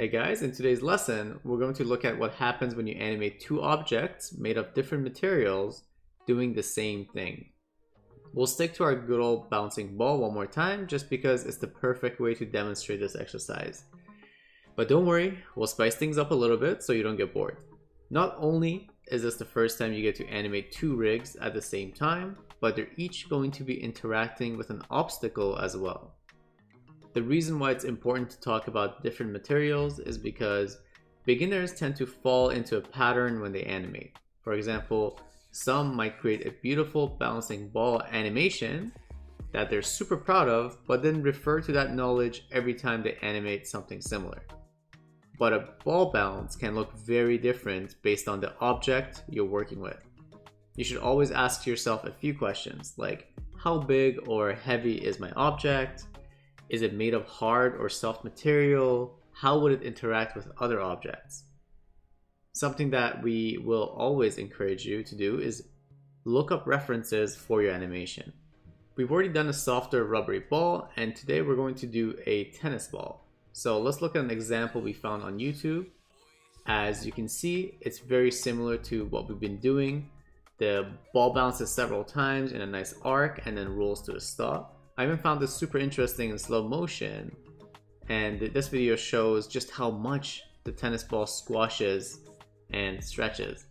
Hey guys, in today's lesson, we're going to look at what happens when you animate two objects made of different materials doing the same thing. We'll stick to our good old bouncing ball one more time just because it's the perfect way to demonstrate this exercise. But don't worry, we'll spice things up a little bit so you don't get bored. Not only is this the first time you get to animate two rigs at the same time, but they're each going to be interacting with an obstacle as well. The reason why it's important to talk about different materials is because beginners tend to fall into a pattern when they animate. For example, some might create a beautiful bouncing ball animation that they're super proud of, but then refer to that knowledge every time they animate something similar. But a ball bounce can look very different based on the object you're working with. You should always ask yourself a few questions like, how big or heavy is my object? Is it made of hard or soft material? How would it interact with other objects? Something that we will always encourage you to do is look up references for your animation. We've already done a softer rubbery ball, and today we're going to do a tennis ball. So let's look at an example we found on YouTube. As you can see, it's very similar to what we've been doing. The ball bounces several times in a nice arc and then rolls to a stop. I even found this super interesting in slow motion, and this video shows just how much the tennis ball squashes and stretches.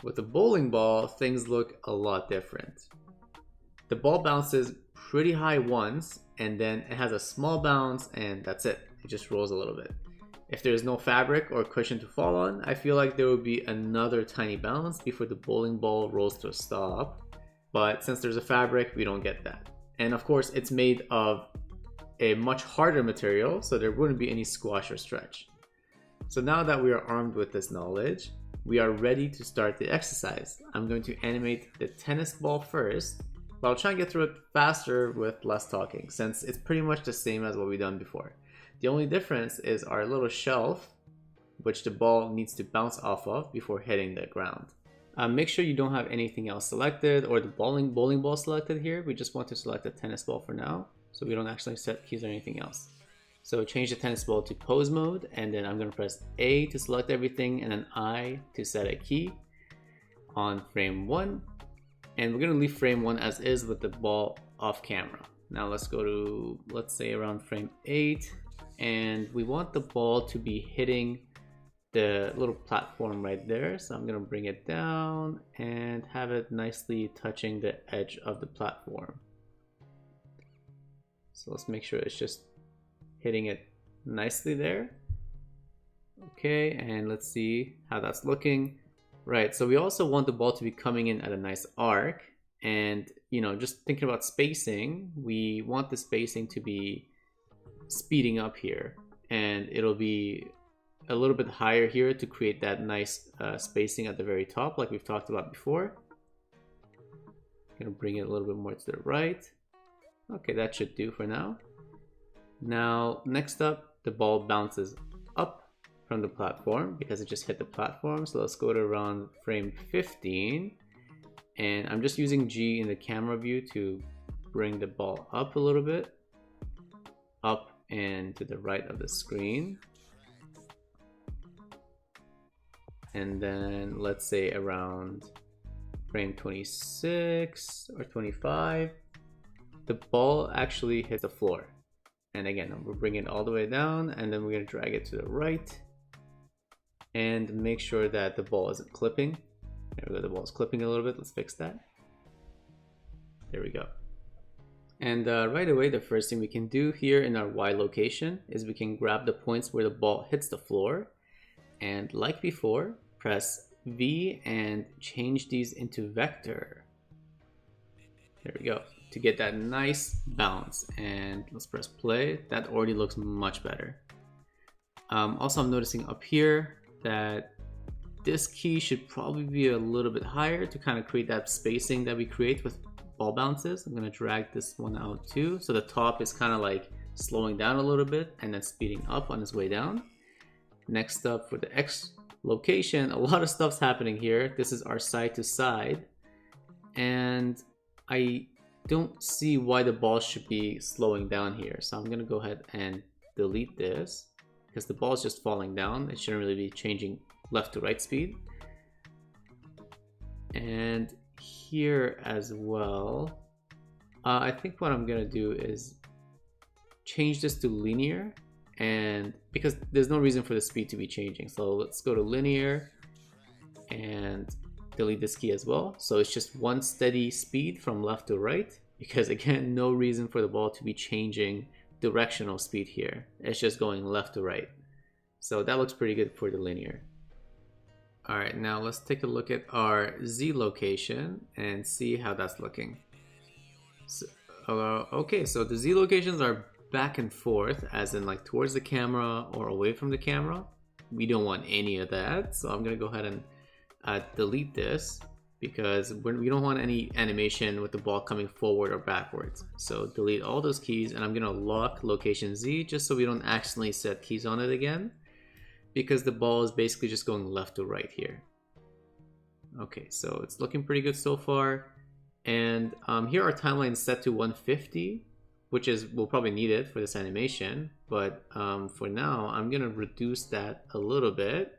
With the bowling ball, things look a lot different. The ball bounces pretty high once, and then it has a small bounce, and that's it. It just rolls a little bit. If there's no fabric or cushion to fall on, I feel like there would be another tiny bounce before the bowling ball rolls to a stop. But since there's a fabric, we don't get that. And of course, it's made of a much harder material, so there wouldn't be any squash or stretch. So now that we are armed with this knowledge, we are ready to start the exercise. I'm going to animate the tennis ball first, but I'll try and get through it faster with less talking, since it's pretty much the same as what we've done before. The only difference is our little shelf, which the ball needs to bounce off of before hitting the ground. Make sure you don't have anything else selected or the bowling ball selected here. We just want to select the tennis ball for now, so we don't actually set keys or anything else. So change the tennis ball to pose mode, and then I'm going to press A to select everything and then I to set a key on frame 1. And we're going to leave frame 1 as is with the ball off camera. Now let's go to, let's say, around frame 8, and we want the ball to be hitting the little platform right there. So I'm gonna bring it down and have it nicely touching the edge of the platform. So let's make sure it's just hitting it nicely there. Okay, and let's see how that's looking. Right, so we also want the ball to be coming in at a nice arc, and just thinking about spacing, we want the spacing to be speeding up here, and it'll be a little bit higher here to create that nice spacing at the very top like we've talked about before. I'm gonna bring it a little bit more to the right. Okay, that should do for now. Now next up, the ball bounces up from the platform because it just hit the platform. So let's go to around frame 15, and I'm just using G in the camera view to bring the ball up a little bit, up and to the right of the screen. And then let's say around frame 26 or 25, the ball actually hits the floor. And again, we're bringing it all the way down, and then we're going to drag it to the right and make sure that the ball isn't clipping. There we go, the ball is clipping a little bit. Let's fix that. There we go. And right away, the first thing we can do here in our Y location is we can grab the points where the ball hits the floor. And like before, press V and change these into vector. There we go, to get that nice bounce. And let's press play. That already looks much better. Also, I'm noticing up here that this key should probably be a little bit higher to kind of create that spacing that we create with ball bounces. I'm going to drag this one out too. So the top is kind of like slowing down a little bit and then speeding up on its way down. Next up, for the X location, a lot of stuff's happening here. This is our side to side, and I don't see why the ball should be slowing down here. So I'm gonna go ahead and delete this because the ball is just falling down. It shouldn't really be changing left to right speed. And here as well, I think what I'm gonna do is change this to linear, and because there's no reason for the speed to be changing. So let's go to linear and delete this key as well. So it's just one steady speed from left to right, because again, no reason for the ball to be changing directional speed here. It's just going left to right. So that looks pretty good for the linear. All right, now let's take a look at our Z location and see how that's looking. So, okay, so the Z locations are back and forth, as in like towards the camera or away from the camera. We don't want any of that. So I'm gonna go ahead and delete this because we don't want any animation with the ball coming forward or backwards. So delete all those keys, and I'm gonna lock location Z just so we don't accidentally set keys on it again, because the ball is basically just going left to right here. Okay, so it's looking pretty good so far. And here our timeline is set to 150, which is, we'll probably need it for this animation. But for now, I'm gonna reduce that a little bit,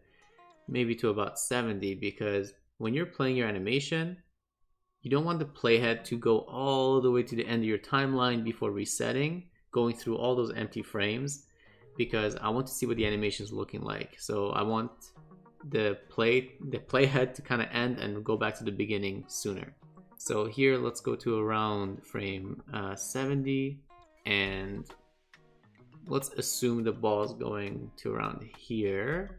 maybe to about 70, because when you're playing your animation, you don't want the playhead to go all the way to the end of your timeline before resetting, going through all those empty frames, because I want to see what the animation is looking like. So I want the playhead to kind of end and go back to the beginning sooner. So here, let's go to around frame 70, and let's assume the ball is going to around here.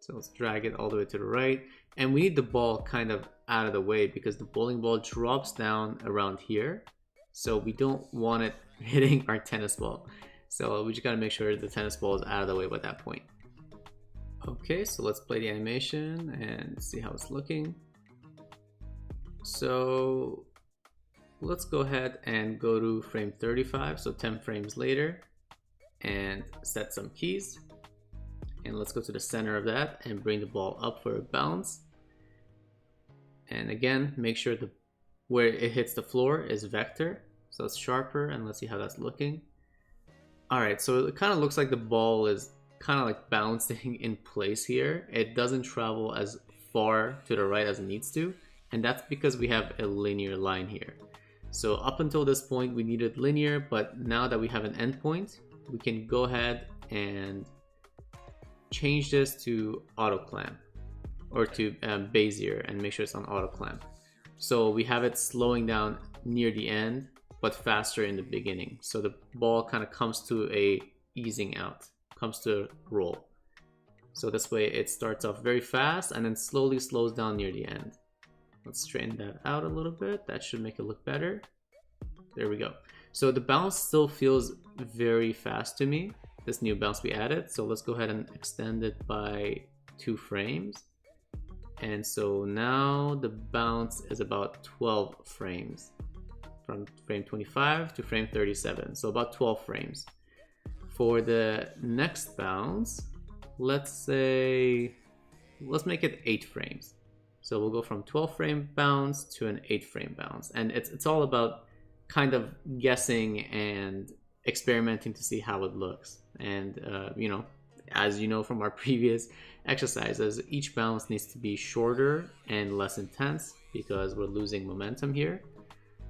So let's drag it all the way to the right, and we need the ball kind of out of the way because the bowling ball drops down around here. So we don't want it hitting our tennis ball. So we just gotta make sure the tennis ball is out of the way by that point. Okay, so let's play the animation and see how it's looking. So let's go ahead and go to frame 35, so 10 frames later, and set some keys. And let's go to the center of that and bring the ball up for a bounce. And again, make sure where it hits the floor is vector, so it's sharper, and let's see how that's looking. All right, so it kind of looks like the ball is kind of like bouncing in place here. It doesn't travel as far to the right as it needs to, and that's because we have a linear line here. So up until this point, we needed linear, but now that we have an endpoint, we can go ahead and change this to auto clamp, or to Bezier, and make sure it's on auto clamp. So we have it slowing down near the end, but faster in the beginning. So the ball kind of comes to a easing out, comes to a roll. So this way it starts off very fast and then slowly slows down near the end. Let's straighten that out a little bit. That should make it look better. There we go. So the bounce still feels very fast to me, this new bounce we added. So let's go ahead and extend it by 2 frames. And so now the bounce is about 12 frames, from frame 25 to frame 37. So about 12 frames. For the next bounce, let's make it 8 frames. So we'll go from 12 frame bounce to an 8 frame bounce. And it's all about kind of guessing and experimenting to see how it looks. And you know, as you know from our previous exercises, each bounce needs to be shorter and less intense because we're losing momentum here.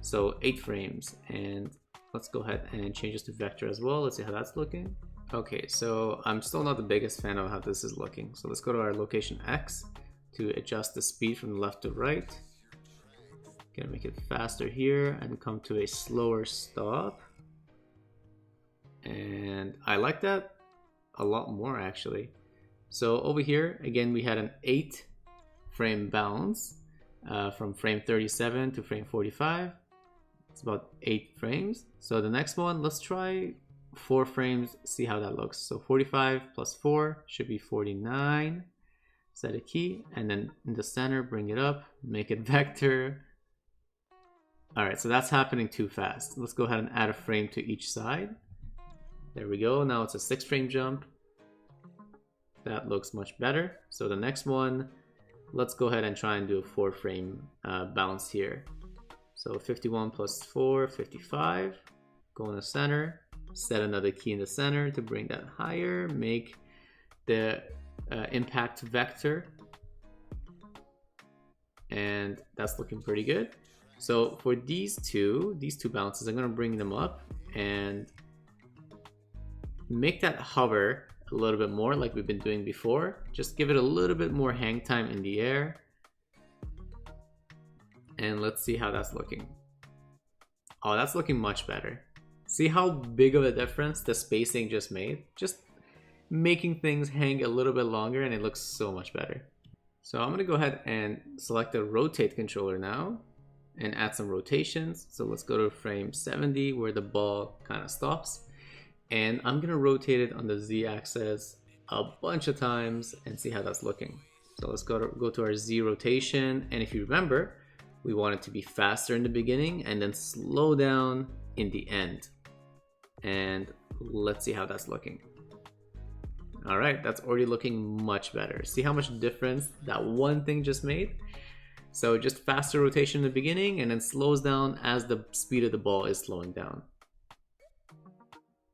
So 8 frames, and let's go ahead and change this to vector as well. Let's see how that's looking. Okay, so I'm still not the biggest fan of how this is looking. So let's go to our location X to adjust the speed from left to right. Gonna make it faster here and come to a slower stop. And I like that a lot more actually. So over here, again, we had an 8 frame bounce from frame 37 to frame 45. It's about 8 frames. So the next one, let's try 4 frames, see how that looks. So 45 plus 4 should be 49. Set a key, and then in the center, bring it up, make it vector. All right, so that's happening too fast. Let's go ahead and add a frame to each side. There we go. Now it's a 6 frame jump. That looks much better. So the next one, let's go ahead and try and do a 4 frame bounce here. So 51 plus 4, 55. Go in the center, set another key in the center to bring that higher, make the impact vector, and that's looking pretty good. So for these two bounces, I'm going to bring them up and make that hover a little bit more like we've been doing before. Just give it a little bit more hang time in the air, and let's see how that's looking. Oh, that's looking much better. See how big of a difference the spacing just made? Just making things hang a little bit longer, and it looks so much better. So I'm gonna go ahead and select the rotate controller now and add some rotations. So let's go to frame 70 where the ball kind of stops. And I'm gonna rotate it on the Z-axis a bunch of times and see how that's looking. So let's go to our Z rotation. And if you remember, we want it to be faster in the beginning and then slow down in the end. And let's see how that's looking. All right, that's already looking much better. See how much difference that one thing just made? So just faster rotation in the beginning and then slows down as the speed of the ball is slowing down.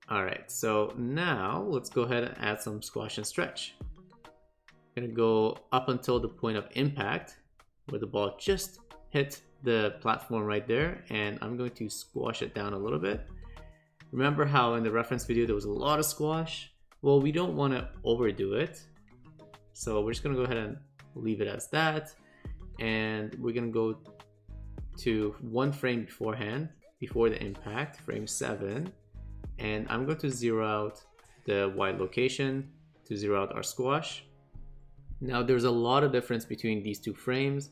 All right, so now let's go ahead and add some squash and stretch. I'm gonna go up until the point of impact where the ball just hit the platform right there, and I'm going to squash it down a little bit. Remember how in the reference video there was a lot of squash? Well, we don't want to overdo it, so we're just going to go ahead and leave it as that, and we're going to go to one frame beforehand, before the impact, frame 7, and I'm going to zero out the Y location to zero out our squash. Now there's a lot of difference between these two frames,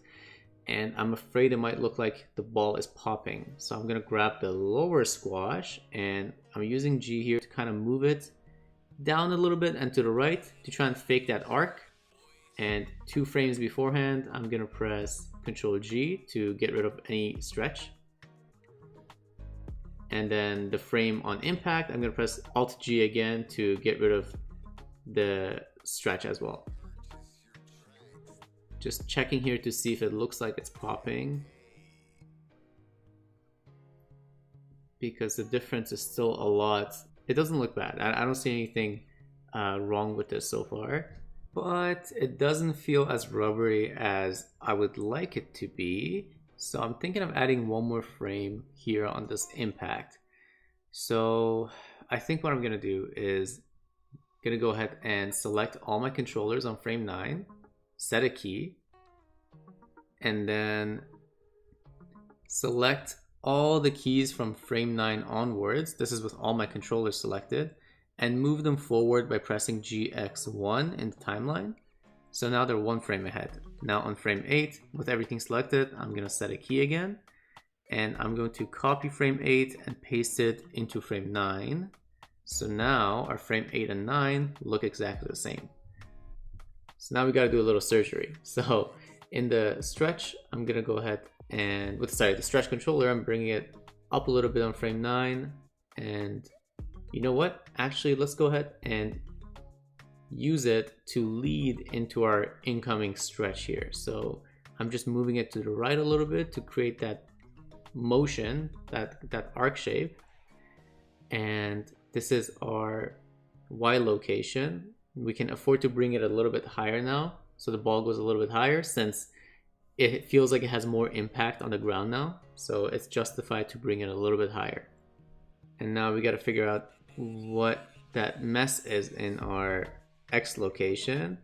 and I'm afraid it might look like the ball is popping. So I'm gonna grab the lower squash, and I'm using G here to kind of move it down a little bit and to the right to try and fake that arc. And 2 frames beforehand, I'm gonna press Control G to get rid of any stretch. And then the frame on impact, I'm gonna press Alt G again to get rid of the stretch as well. Just checking here to see if it looks like it's popping, because the difference is still a lot. It doesn't look bad. I don't see anything wrong with this so far, but it doesn't feel as rubbery as I would like it to be. So I'm thinking of adding one more frame here on this impact. So I think what I'm gonna do is gonna go ahead and select all my controllers on frame 9, set a key, and then select all the keys from frame 9 onwards. This is with all my controllers selected, and move them forward by pressing GX1 in the timeline. So now they're 1 frame ahead. Now on frame 8, with everything selected, I'm gonna set a key again, and I'm going to copy frame 8 and paste it into frame 9. So now our frame 8 and 9 look exactly the same. So now we got to do a little surgery. So in the stretch, I'm gonna go ahead and the stretch controller, I'm bringing it up a little bit on frame 9, and you know what? Actually, let's go ahead and use it to lead into our incoming stretch here. So I'm just moving it to the right a little bit to create that motion, that arc shape, and this is our Y location. We can afford to bring it a little bit higher now, so the ball goes a little bit higher since it feels like it has more impact on the ground now, so it's justified to bring it a little bit higher. And now we got to figure out what that mess is in our X location.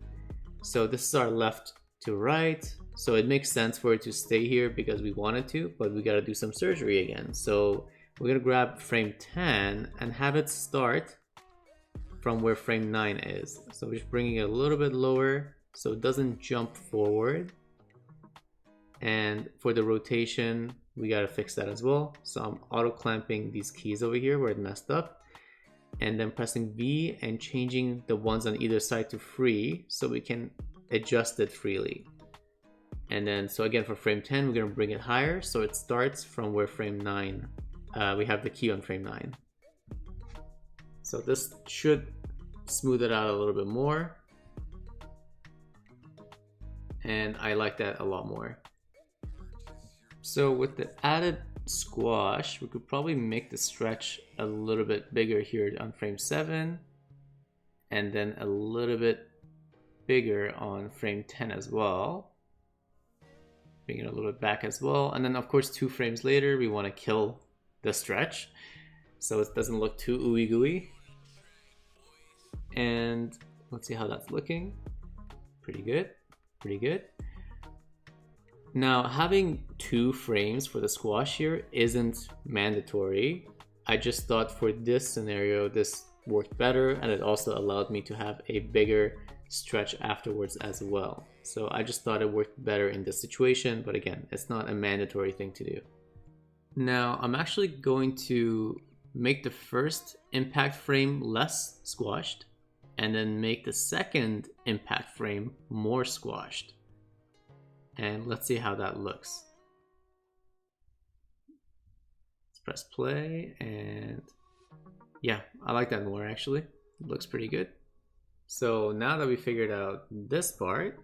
So this is our left to right, so it makes sense for it to stay here because we wanted to, but we got to do some surgery again. So we're gonna grab frame 10 and have it start from where frame 9 is. So we're just bringing it a little bit lower so it doesn't jump forward. And for the rotation, we gotta fix that as well. So I'm auto clamping these keys over here where it messed up, and then pressing V and changing the ones on either side to free so we can adjust it freely. And then, so again, for frame 10, we're gonna bring it higher so it starts from where frame 9, we have the key on frame 9. So this should smooth it out a little bit more, and I like that a lot more. So with the added squash, we could probably make the stretch a little bit bigger here on frame 7, and then a little bit bigger on frame 10 as well. Bring it a little bit back as well, and then of course 2 frames later we want to kill the stretch so it doesn't look too ooey gooey. And let's see how that's looking. Pretty good, pretty good. Now having 2 frames for the squash here isn't mandatory. I just thought for this scenario this worked better, and it also allowed me to have a bigger stretch afterwards as well. So I just thought it worked better in this situation, but again, it's not a mandatory thing to do. Now I'm actually going to make the first impact frame less squashed, and then make the second impact frame more squashed. And let's see how that looks. Let's press play, and yeah, I like that more actually. It looks pretty good. So now that we figured out this part,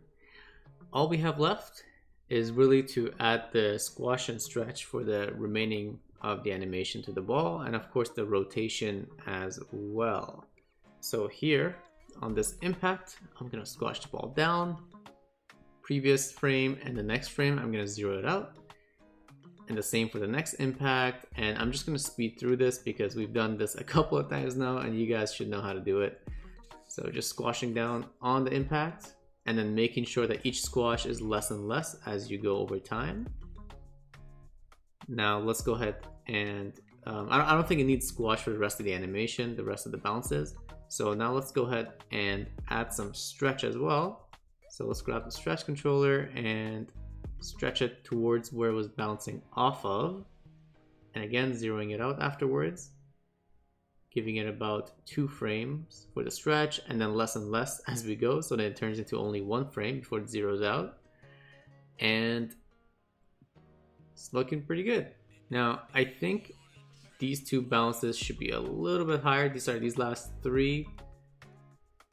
all we have left is really to add the squash and stretch for the remaining of the animation to the ball, and of course the rotation as well. So here on this impact, I'm gonna squash the ball down, previous frame and the next frame I'm gonna zero it out, and the same for the next impact. And I'm just gonna speed through this because we've done this a couple of times now and you guys should know how to do it. So just squashing down on the impact, and then making sure that each squash is less and less as you go over time. Now let's go ahead and I don't think it needs squash for the rest of the animation, the rest of the bounces. So now let's go ahead and add some stretch as well. So let's grab the stretch controller and stretch it towards where it was bouncing off of, and again zeroing it out afterwards, giving it about 2 frames for the stretch, and then less and less as we go, so that it turns into only 1 frame before it zeroes out. And it's looking pretty good. Now I think these 2 bounces should be a little bit higher. These last 3,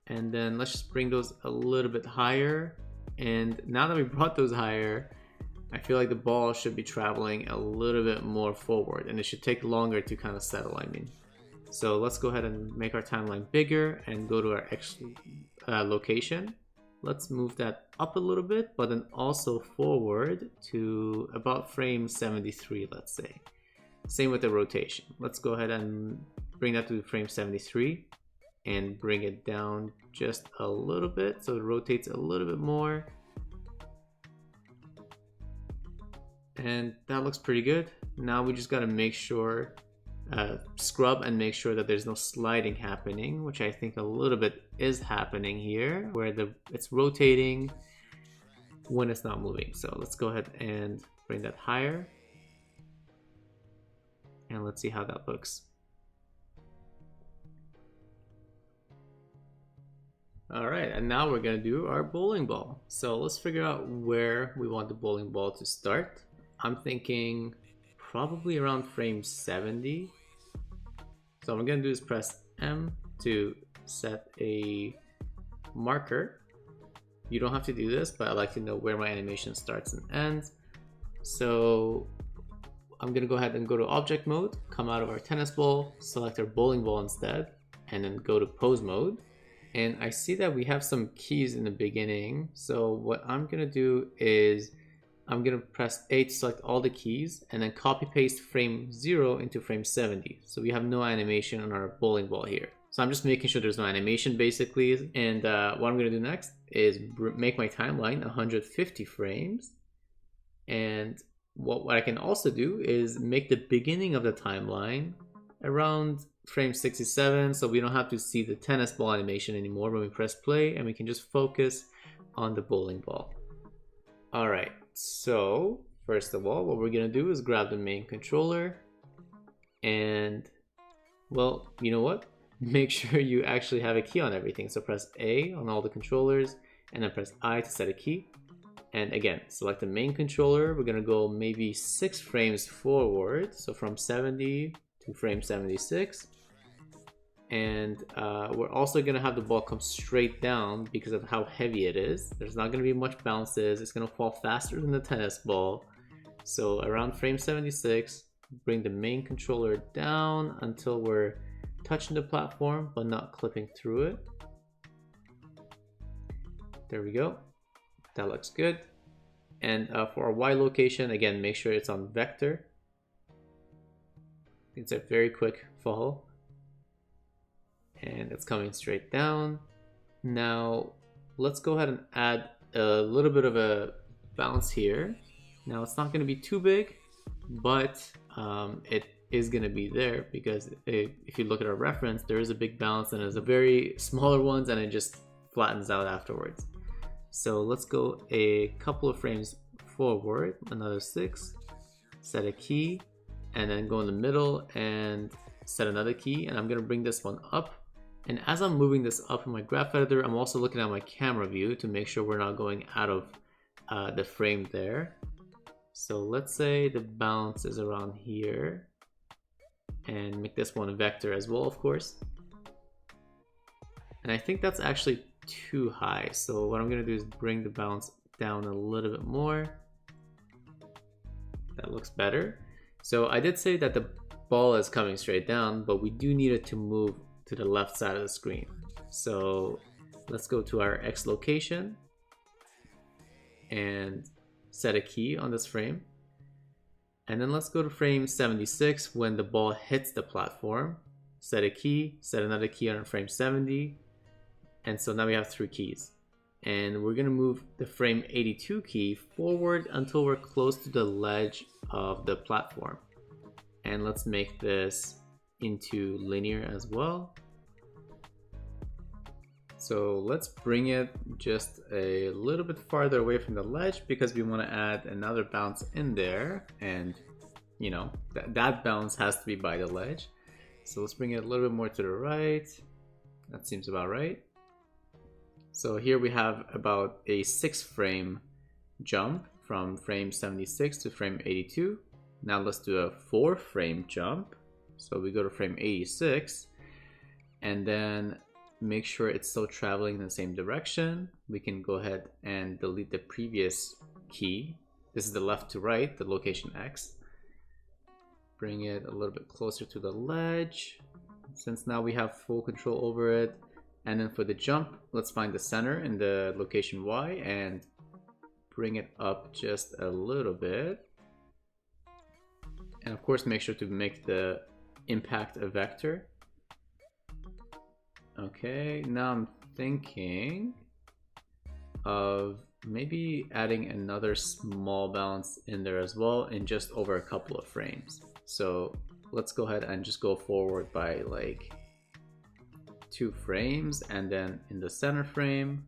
and then let's just bring those a little bit higher. And now that we brought those higher, I feel like the ball should be traveling a little bit more forward, and it should take longer to kind of settle, I mean. So let's go ahead and make our timeline bigger and go to our X location. Let's move that up a little bit, but then also forward to about frame 73, let's say. Same with the rotation. Let's go ahead and bring that to frame 73 and bring it down just a little bit so it rotates a little bit more. And that looks pretty good. Now we just got to make sure, scrub and make sure that there's no sliding happening, which I think a little bit is happening here, where it's rotating when it's not moving. So let's go ahead and bring that higher, and let's see how that looks. All right, and now we're gonna do our bowling ball. So let's figure out where we want the bowling ball to start. I'm thinking probably around frame 70. So what I'm gonna do is press M to set a marker. You don't have to do this, but I like to know where my animation starts and ends. So I'm gonna go ahead and go to object mode, come out of our tennis ball, select our bowling ball instead, and then go to pose mode. And I see that we have some keys in the beginning. So what I'm gonna do is I'm gonna press A to select all the keys, and then copy paste frame 0 into frame 70. So we have no animation on our bowling ball here. So I'm just making sure there's no animation basically. And what I'm gonna do next is make my timeline 150 frames. And what I can also do is make the beginning of the timeline around frame 67, so we don't have to see the tennis ball animation anymore when we press play, and we can just focus on the bowling ball. All right, so first of all, what we're gonna do is grab the main controller, and well, you know what? Make sure you actually have a key on everything. So press A on all the controllers, and then press I to set a key. And again, select the main controller. We're gonna go maybe 6 frames forward, so from 70 to frame 76. And we're also gonna have the ball come straight down because of how heavy it is. There's not gonna be much bounces. It's gonna fall faster than the tennis ball. So around frame 76, bring the main controller down until we're touching the platform but not clipping through it. There we go. That looks good. And for our Y location, again, make sure it's on vector. It's a very quick fall. And it's coming straight down. Now, let's go ahead and add a little bit of a bounce here. Now, it's not going to be too big, but it is going to be there because if you look at our reference, there is a big bounce and there's a very smaller ones and it just flattens out afterwards. So let's go a couple of frames forward, another 6, set a key, and then go in the middle and set another key. And I'm going to bring this one up. And as I'm moving this up in my graph editor, I'm also looking at my camera view to make sure we're not going out of the frame there. So let's say the bounce is around here, and make this one a vector as well, of course. And I think that's actually too high. So what I'm going to do is bring the bounce down a little bit more. That looks better. So I did say that the ball is coming straight down, but we do need it to move to the left side of the screen. So let's go to our X location and set a key on this frame. And then let's go to frame 76 when the ball hits the platform. Set a key, set another key on frame 70. And so now we have 3 keys. And we're gonna move the frame 82 key forward until we're close to the ledge of the platform. And let's make this into linear as well. So let's bring it just a little bit farther away from the ledge because we want to add another bounce in there, and you know that bounce has to be by the ledge. So let's bring it a little bit more to the right. That seems about right. So here we have about a 6 frame jump from frame 76 to frame 82. Now let's do a 4 frame jump. So we go to frame 86 and then make sure it's still traveling in the same direction. We can go ahead and delete the previous key. This is the left to right, the location X. Bring it a little bit closer to the ledge, since now we have full control over it. And then for the jump, let's find the center in the location Y and bring it up just a little bit. And of course, make sure to make the impact a vector. Okay, now I'm thinking of maybe adding another small bounce in there as well in just over a couple of frames. So let's go ahead and just go forward by like 2 frames, and then in the center frame,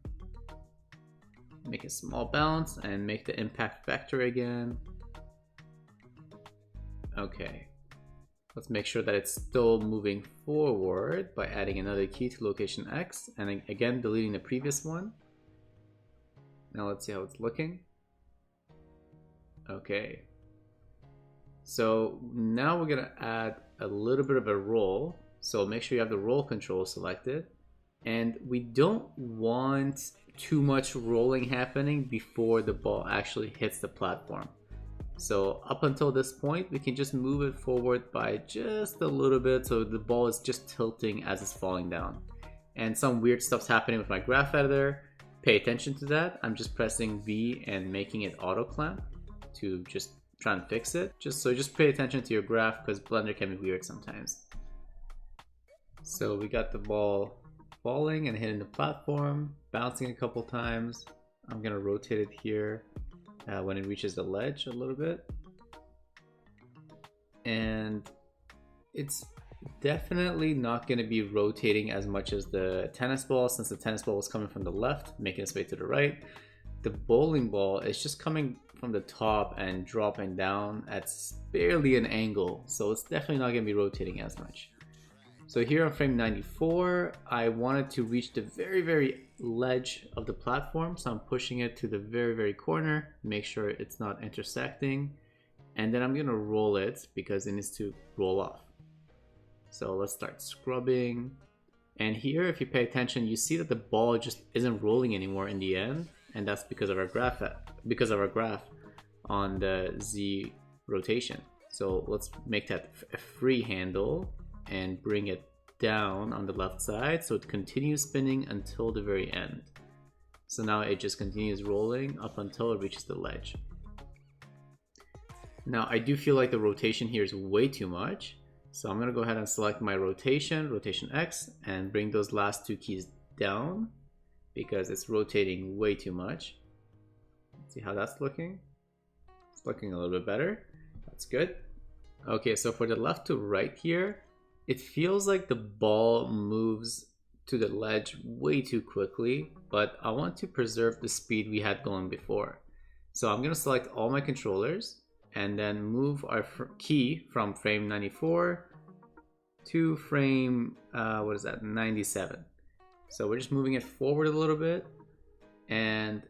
make a small bounce and make the impact vector again. Okay. Let's make sure that it's still moving forward by adding another key to location X and again deleting the previous one. Now let's see how it's looking. Okay. So now we're gonna add a little bit of a roll. So make sure you have the roll control selected. And we don't want too much rolling happening before the ball actually hits the platform. So up until this point, we can just move it forward by just a little bit so the ball is just tilting as it's falling down. And some weird stuff's happening with my graph editor. Pay attention to that. I'm just pressing V and making it auto clamp to just try and fix it. Just pay attention to your graph because Blender can be weird sometimes. So we got the ball falling and hitting the platform, bouncing a couple times. I'm gonna rotate it here when it reaches the ledge a little bit. And it's definitely not going to be rotating as much as the tennis ball, since the tennis ball was coming from the left, making its way to the right. The bowling ball is just coming from the top and dropping down at barely an angle, so it's definitely not going to be rotating as much. So here on frame 94, I wanted to reach the very ledge of the platform, so I'm pushing it to the very corner, make sure it's not intersecting, and then I'm going to roll it because it needs to roll off. So let's start scrubbing, and here if you pay attention, you see that the ball just isn't rolling anymore in the end, and that's because of our graph. on the Z rotation. So let's make that a free handle and bring it down on the left side so it continues spinning until the very end. So now it just continues rolling up until it reaches the ledge. Now I do feel like the rotation here is way too much. So I'm going to go ahead and select my rotation, rotation X, and bring those last two keys down because it's rotating way too much. Let's see how that's looking. It's looking a little bit better. That's good. Okay, so for the left to right here, it feels like the ball moves to the ledge way too quickly, but I want to preserve the speed we had going before. So I'm going to select all my controllers and then move our key from frame 94 to frame, 97. So we're just moving it forward a little bit, and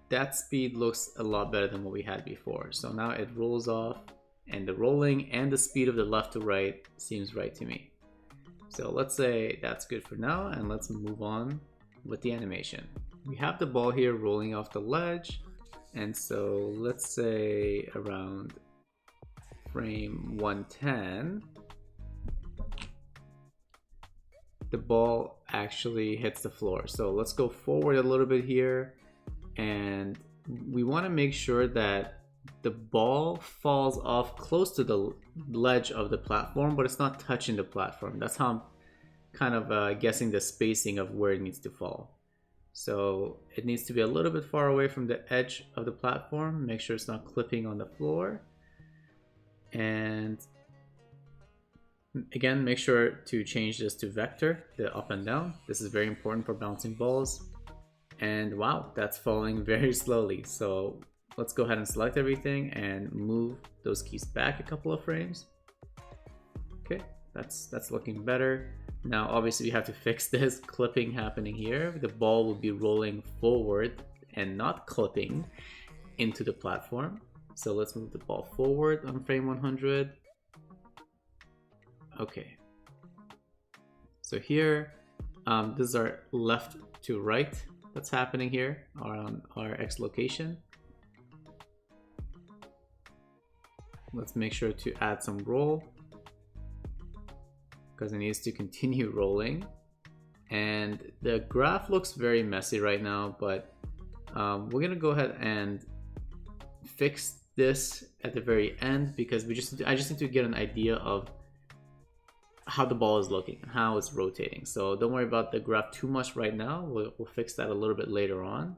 that speed looks a lot better than what we had before. So now it rolls off, and the rolling and the speed of the left to right seems right to me. So let's say that's good for now, and let's move on with the animation. We have the ball here rolling off the ledge, and so let's say around frame 110, the ball actually hits the floor. So let's go forward a little bit here, and we want to make sure that the ball falls off close to the ledge of the platform, but it's not touching the platform. That's how I'm kind of guessing the spacing of where it needs to fall. So it needs to be a little bit far away from the edge of the platform. Make sure it's not clipping on the floor. And again, make sure to change this to vector, the up and down. This is very important for bouncing balls. And wow, that's falling very slowly. So let's go ahead and select everything and move those keys back a couple of frames. Okay, that's looking better. Now obviously we have to fix this clipping happening here. The ball will be rolling forward and not clipping into the platform. So let's move the ball forward on frame 100. Okay. So here, this is our left to right that's happening here on our X location. Let's make sure to add some roll because it needs to continue rolling. And the graph looks very messy right now, but we're gonna go ahead and fix this at the very end because I just need to get an idea of how the ball is looking, how it's rotating. So don't worry about the graph too much right now. We'll fix that a little bit later on.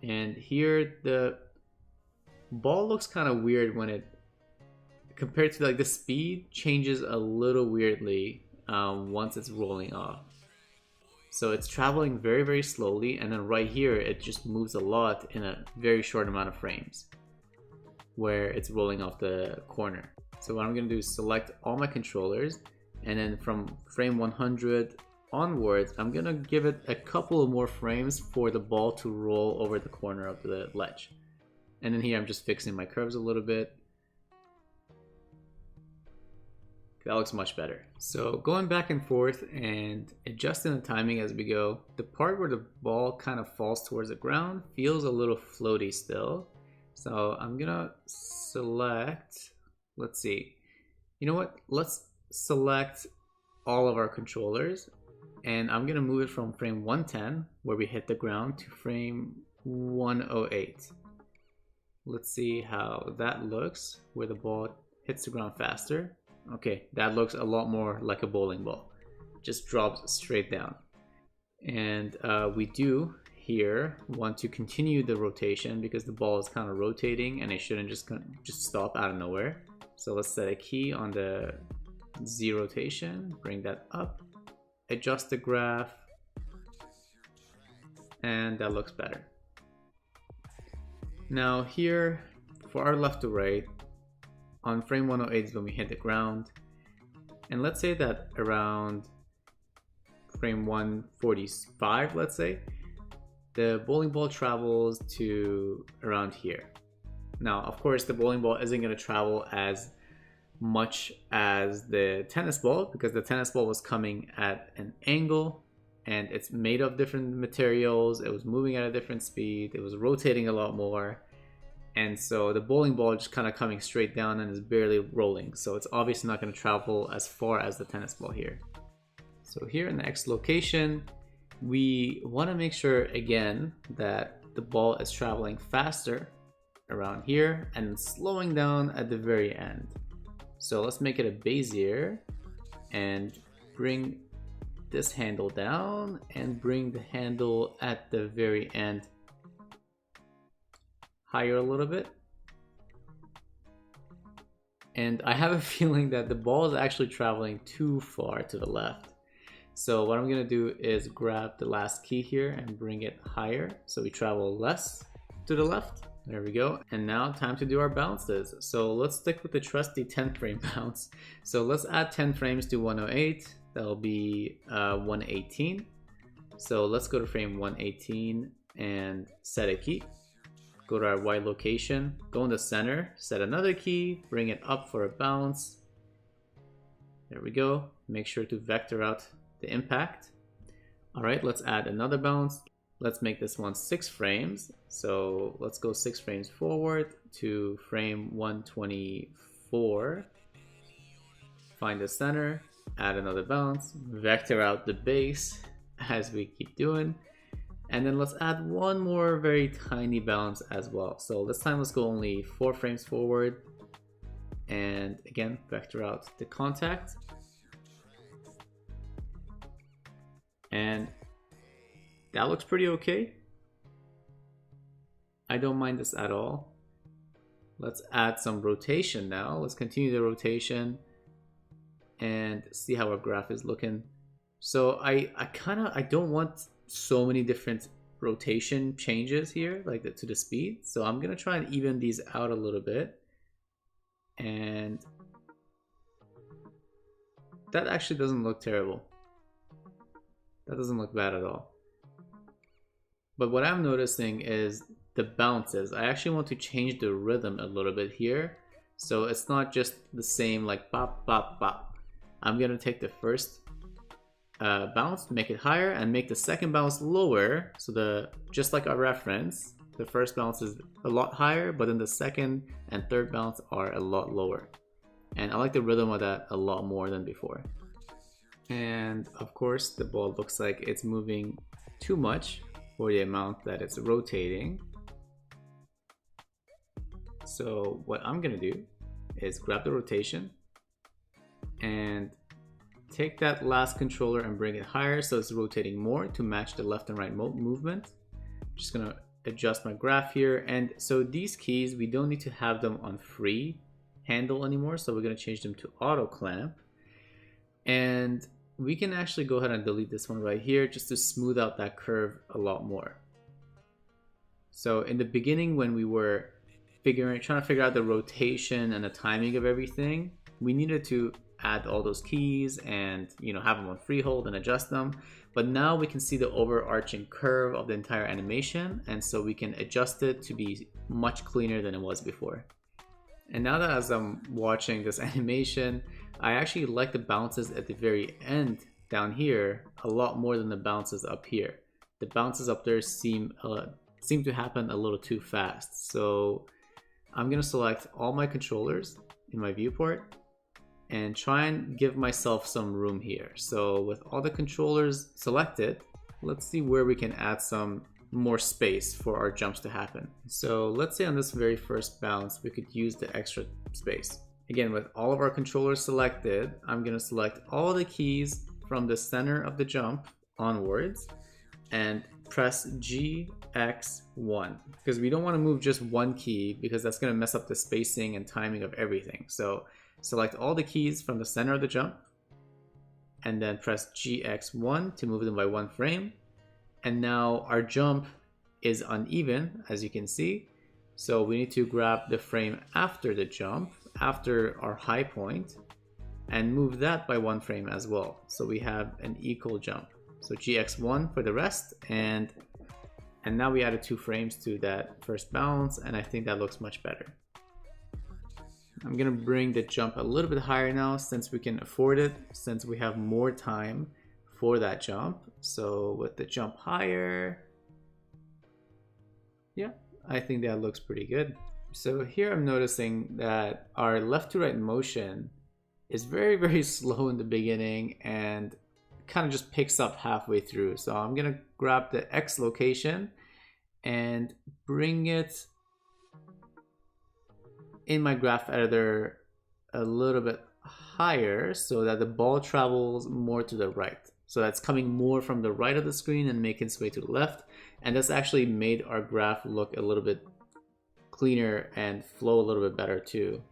And here the ball looks kind of weird when it, compared to like the speed, changes a little weirdly once it's rolling off. So it's traveling very, very slowly, and then right here it just moves a lot in a very short amount of frames where it's rolling off the corner. So what I'm going to do is select all my controllers, and then from frame 100 onwards, I'm going to give it a couple of more frames for the ball to roll over the corner of the ledge. And then here I'm just fixing my curves a little bit. That looks much better. So going back and forth and adjusting the timing as we go, the part where the ball kind of falls towards the ground feels a little floaty still. So I'm gonna select, let's see, you know what? Let's select all of our controllers, and I'm gonna move it from frame 110, where we hit the ground, to frame 108. Let's see how that looks, where the ball hits the ground faster. Okay, that looks a lot more like a bowling ball. Just drops straight down. And we do here want to continue the rotation because the ball is kind of rotating and it shouldn't just stop out of nowhere. So let's set a key on the Z rotation, bring that up, adjust the graph, and that looks better. Now here, for our left to right, on frame 108 is when we hit the ground. And let's say that around frame 145, let's say, the bowling ball travels to around here. Now, of course, the bowling ball isn't going to travel as much as the tennis ball because the tennis ball was coming at an angle and it's made of different materials. It was moving at a different speed. It was rotating a lot more. And so the bowling ball is just kind of coming straight down and is barely rolling. So it's obviously not going to travel as far as the tennis ball here. So here in the X location, we want to make sure again that the ball is traveling faster around here and slowing down at the very end. So let's make it a Bezier and bring this handle down and bring the handle at the very end higher a little bit. And I have a feeling that the ball is actually traveling too far to the left. So what I'm gonna do is grab the last key here and bring it higher so we travel less to the left. There we go. And now time to do our bounces. So let's stick with the trusty 10 frame bounce. So let's add 10 frames to 108. That'll be 118. So let's go to frame 118 and set a key. Go to our Y location, go in the center, set another key, bring it up for a bounce. There we go. Make sure to vector out the impact. All right, let's add another bounce. Let's make this one 6 frames. So let's go 6 frames forward to frame 124. Find the center, add another bounce, vector out the base as we keep doing. And then let's add one more very tiny bounce as well. So this time let's go only 4 frames forward. And again, vector out the contact. And that looks pretty okay. I don't mind this at all. Let's add some rotation now. Let's continue the rotation and see how our graph is looking. So I don't want so many different rotation changes here, like to the speed. So I'm gonna try and even these out a little bit. And that actually doesn't look terrible. That doesn't look bad at all. But what I'm noticing is the bounces. I actually want to change the rhythm a little bit here. So it's not just the same like bop, bop, bop. I'm gonna take the first bounce, make it higher, and make the second bounce lower. So just like our reference, the first bounce is a lot higher, but then the second and third bounce are a lot lower. And I like the rhythm of that a lot more than before. And of course, the ball looks like it's moving too much for the amount that it's rotating. So what I'm gonna do is grab the rotation and take that last controller and bring it higher so it's rotating more to match the left and right movement. I'm just gonna adjust my graph here. And so these keys, we don't need to have them on free handle anymore. So we're gonna change them to auto clamp. And we can actually go ahead and delete this one right here just to smooth out that curve a lot more. So in the beginning, when we were trying to figure out the rotation and the timing of everything, we needed to add all those keys and have them on freehold and adjust them. But now we can see the overarching curve of the entire animation, and so we can adjust it to be much cleaner than it was before. And now that as I'm watching this animation, I actually like the bounces at the very end down here a lot more than the bounces up here. The bounces up there seem to happen a little too fast. So I'm gonna select all my controllers in my viewport and try and give myself some room here. So with all the controllers selected, let's see where we can add some more space for our jumps to happen. So let's say on this very first bounce, we could use the extra space. Again, with all of our controllers selected, I'm gonna select all the keys from the center of the jump onwards and press GX1, because we don't wanna move just one key because that's gonna mess up the spacing and timing of everything. So select all the keys from the center of the jump and then press GX1 to move them by 1 frame. And now our jump is uneven, as you can see. So we need to grab the frame after the jump, after our high point, and move that by 1 frame as well. So we have an equal jump. So GX1 for the rest, and now we added 2 frames to that first bounce, and I think that looks much better. I'm gonna bring the jump a little bit higher now since we can afford it, since we have more time for that jump. So with the jump higher, yeah, I think that looks pretty good. So here I'm noticing that our left to right motion is very slow in the beginning and kind of just picks up halfway through. So I'm gonna grab the X location and bring it in my graph editor a little bit higher so that the ball travels more to the right. So that's coming more from the right of the screen and making its way to the left. And that's actually made our graph look a little bit cleaner and flow a little bit better too.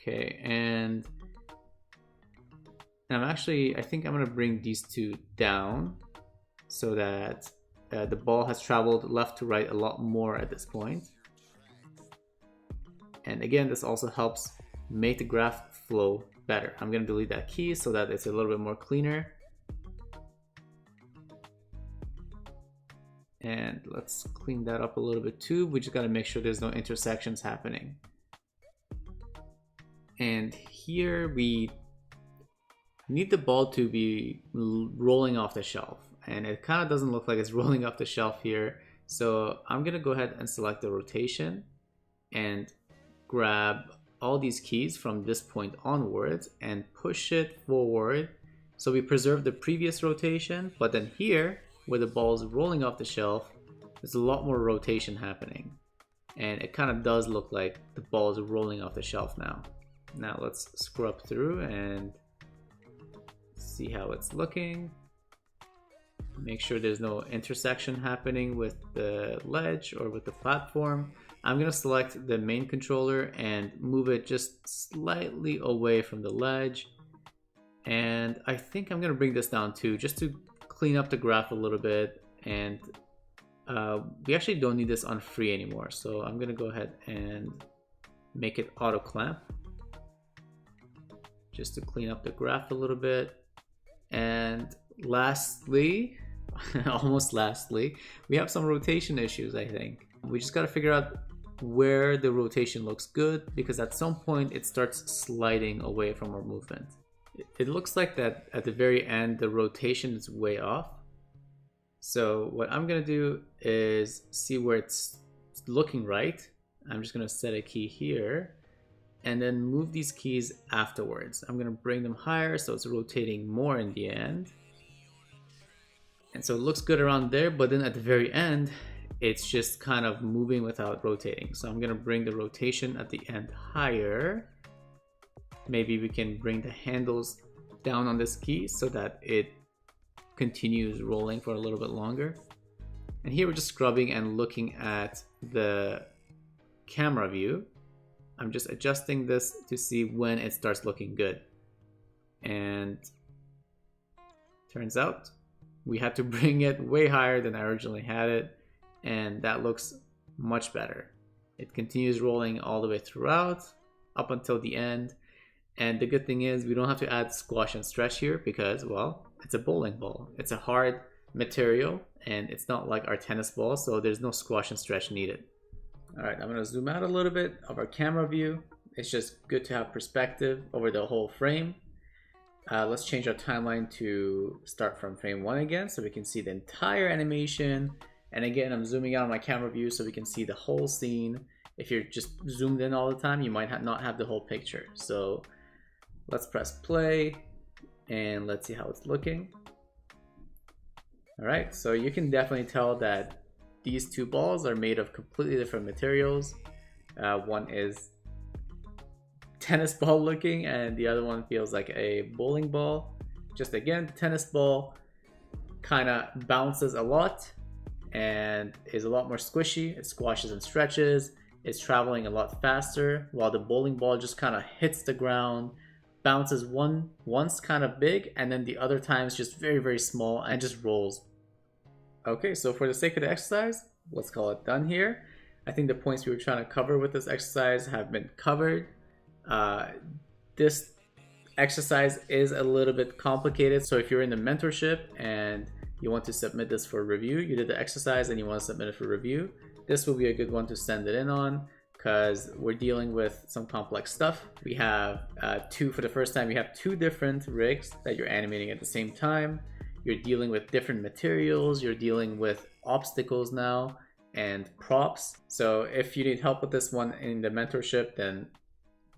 Okay, and I think I'm gonna bring these two down so that the ball has traveled left to right a lot more at this point. And again, this also helps make the graph flow better. I'm gonna delete that key so that it's a little bit more cleaner. And let's clean that up a little bit too. We just gotta make sure there's no intersections happening. And here we need the ball to be rolling off the shelf. And it kind of doesn't look like it's rolling off the shelf here. So I'm gonna go ahead and select the rotation and grab all these keys from this point onwards and push it forward. So we preserve the previous rotation, but then here, where the ball is rolling off the shelf, there's a lot more rotation happening. And it kind of does look like the ball is rolling off the shelf now. Now let's scrub through and see how it's looking. Make sure there's no intersection happening with the ledge or with the platform. I'm gonna select the main controller and move it just slightly away from the ledge. And I think I'm gonna bring this down too, just to clean up the graph a little bit. And we actually don't need this on free anymore. So I'm gonna go ahead and make it auto clamp, just to clean up the graph a little bit. And lastly, almost lastly, we have some rotation issues, I think. We just got to figure out where the rotation looks good, because at some point it starts sliding away from our movement. It looks like that at the very end the rotation is way off. So what I'm going to do is see where it's looking right. I'm just going to set a key here and then move these keys afterwards. I'm going to bring them higher so it's rotating more in the end. And so it looks good around there, but then at the very end, it's just kind of moving without rotating. So I'm going to bring the rotation at the end higher. Maybe we can bring the handles down on this key so that it continues rolling for a little bit longer. And here we're just scrubbing and looking at the camera view. I'm just adjusting this to see when it starts looking good. And turns out we had to bring it way higher than I originally had it, and that looks much better. It continues rolling all the way throughout up until the end. And the good thing is we don't have to add squash and stretch here because, well, it's a bowling ball. It's a hard material and it's not like our tennis ball, so there's no squash and stretch needed. All right, I'm gonna zoom out a little bit of our camera view. It's just good to have perspective over the whole frame. Let's change our timeline to start from frame 1 again so we can see the entire animation. And again, I'm zooming out on my camera view so we can see the whole scene. If you're just zoomed in all the time, you might not have the whole picture. So let's press play and let's see how it's looking. All right, so you can definitely tell that these two balls are made of completely different materials. One is tennis ball looking and the other one feels like a bowling ball. Just again, the tennis ball kind of bounces a lot and is a lot more squishy. It squashes and stretches. It's traveling a lot faster, while the bowling ball just kind of hits the ground, bounces once kind of big, and then the other times just very small and just rolls. Okay, so for the sake of the exercise, let's call it done here. I think the points we were trying to cover with this exercise have been covered. This exercise is a little bit complicated, so if you're in the mentorship and you want to submit this for review, you did the exercise and you want to submit it for review, this will be a good one to send it in on, because we're dealing with some complex stuff. We have for the first time, you have two different rigs that you're animating at the same time. You're dealing with different materials. You're dealing with obstacles now and props. So if you need help with this one in the mentorship, then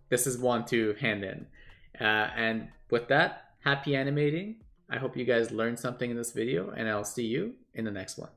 this is one to hand in. And with that, happy animating. I hope you guys learned something in this video, and I'll see you in the next one.